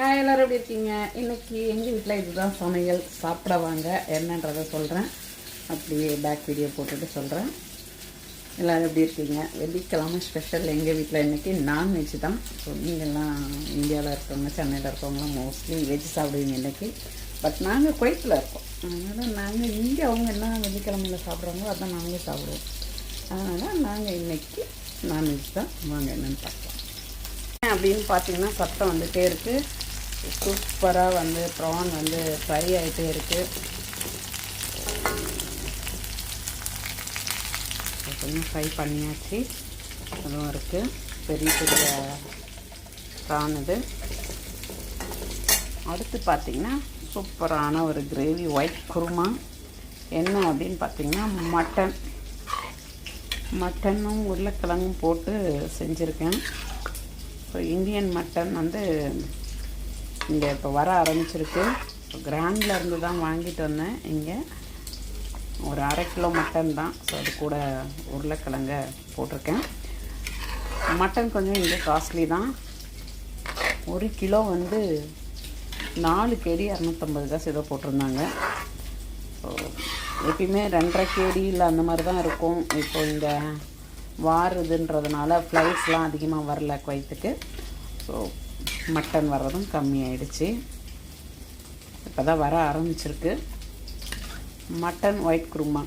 எல்லோரும் எப்படி இருக்கீங்க? இன்றைக்கி எங்கள் வீட்டில் இதுதான் சமையல். சாப்பிட வாங்க, என்னன்றதை சொல்கிறேன். அப்படியே பேக் வீடியோ போட்டுட்டு சொல்கிறேன். எல்லோரும் எப்படி இருக்கீங்க? வெள்ளிக்கிழமை ஸ்பெஷல் எங்கள் வீட்டில் இன்றைக்கி நான்வெஜ் தான். ஸோ நீங்கள்லாம் இந்தியாவில் இருக்கவங்க, சென்னையில் இருக்கவங்களாம் மோஸ்ட்லி வெஜ் சாப்பிடுவீங்க இன்றைக்கி. பட் நாங்கள் குவைத்தில் இருக்கோம். அதனால் நாங்கள் இங்கே அவங்க என்ன வெள்ளிக்கிழமையில் சாப்பிட்றாங்களோ அதான் நாங்களே சாப்பிடுவோம். அதனால் நாங்கள் இன்றைக்கி நான்வெஜ் தான். வாங்க என்னென்னு பார்க்கலாம். அப்படின்னு பார்த்தீங்கன்னா சத்தம் வந்துகிட்டே இருக்குது. சூப்பராக ப்ரான் ஃப்ரை ஆகிட்டே இருக்குது. கொஞ்சம் ஃப்ரை பண்ணியாச்சு. அதுவும் இருக்குது. பெரிய பெரிய ப்ரான் இது. அடுத்து பார்த்திங்கன்னா சூப்பரான ஒரு கிரேவி ஒயிட் குருமா. என்ன அப்படின்னு பார்த்திங்கன்னா மட்டனும் உருளைக்கிழங்கும் போட்டு செஞ்சுருக்கேன். ஸோ இந்தியன் மட்டன் இங்கே இப்போ வர ஆரம்பிச்சிருக்கு. ஸோ கிராண்ட்லேருந்து தான் வாங்கிட்டு வந்தேன். இங்கே ஒரு 1/2 கிலோ மட்டன் தான். ஸோ அது கூட உருளைக்கிழங்க போட்டிருக்கேன். மட்டன் கொஞ்சம் இங்கே காஸ்ட்லி தான். 1 கிலோ 4 கேடி 250 காசு ஏதோ போட்டிருந்தாங்க. ஸோ எப்பயுமே 2.5 கேடி இல்லை அந்த மாதிரி தான் இருக்கும். இப்போ இந்த வாருதுன்றதுனால ஃப்ளைட்ஸ்லாம் அதிகமாக வரல குவைத்துக்கு. ஸோ மட்டன் வர்றதும் கம்மியாயிடுச்சு. இப்போ தான் வர ஆரம்பிச்சிருக்கு. மட்டன் ஒயிட் குருமா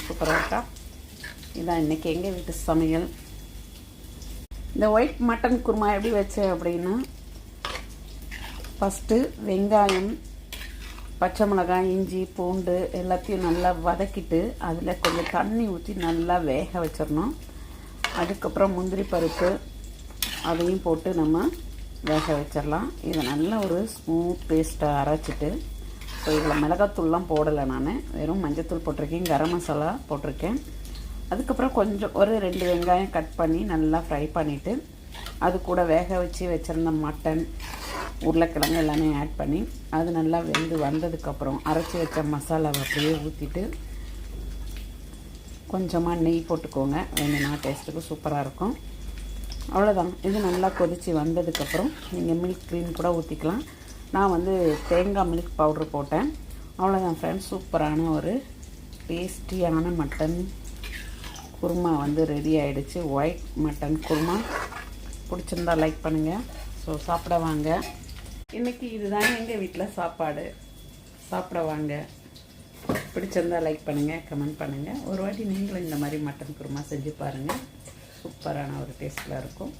சூப்பராக இருக்கா? இதான் இன்றைக்கி எங்கள் வீட்டு சமையல். இந்த ஒயிட் மட்டன் குருமா எப்படி வச்சேன் அப்படின்னா, ஃபஸ்ட்டு வெங்காயம், பச்சை மிளகாய், இஞ்சி, பூண்டு எல்லாத்தையும் நல்லா வதக்கிட்டு அதில் கொஞ்சம் தண்ணி ஊற்றி நல்லா வேக வச்சிடணும். அதுக்கப்புறம் முந்திரி பருப்பு அதையும் போட்டு நம்ம வேக வச்சிடலாம். இதை நல்லா ஒரு ஸ்மூத் பேஸ்ட்டாக அரைச்சிட்டு, ஸோ இதில் மிளகாத்தூள்லாம் போடலை, நான் வெறும் மஞ்சத்தூள் போட்டிருக்கேன், கரம் மசாலா போட்டிருக்கேன். அதுக்கப்புறம் கொஞ்சம் ஒரு 2 வெங்காயம் கட் பண்ணி நல்லா ஃப்ரை பண்ணிவிட்டு அது கூட வேக வச்சு வச்சுருந்த மட்டன், உருளைக்கிழங்கு எல்லாமே ஆட் பண்ணி அது நல்லா வெந்து வந்ததுக்கப்புறம் அரைச்சி வச்ச மசாலாவை அப்படியே ஊற்றிட்டு கொஞ்சமாக நெய் போட்டுக்கோங்க. வேணும்னா டேஸ்ட்டுக்கு சூப்பராக இருக்கும். அவ்வளோதான். இது நல்லா கொதித்து வந்ததுக்கப்புறம் நீங்கள் மில்க் க்ரீம் கூட ஊற்றிக்கலாம். நான் தேங்காய் மில்க் பவுட்ரு போட்டேன். அவ்வளோதான் ஃப்ரெண்ட்ஸ். சூப்பரான ஒரு டேஸ்டியான மட்டன் குருமா ரெடி ஆகிடுச்சு. White mutton kurma. பிடிச்சிருந்தா லைக் பண்ணுங்கள். ஸோ சாப்பிட வாங்க. இன்றைக்கி இதுதானே எங்கள் வீட்டில் சாப்பாடு. சாப்பிட வாங்க. பிடிச்சிருந்தா லைக் பண்ணுங்கள், கமெண்ட் பண்ணுங்கள். ஒரு வாட்டி நீங்களும் இந்த மாதிரி மட்டன் குருமா செஞ்சு பாருங்கள். சூப்பரான ஒரு டேஸ்ட்டில் இருக்கும்.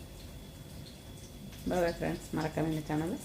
Bye friends. மறக்காம எங்கள் சேனலை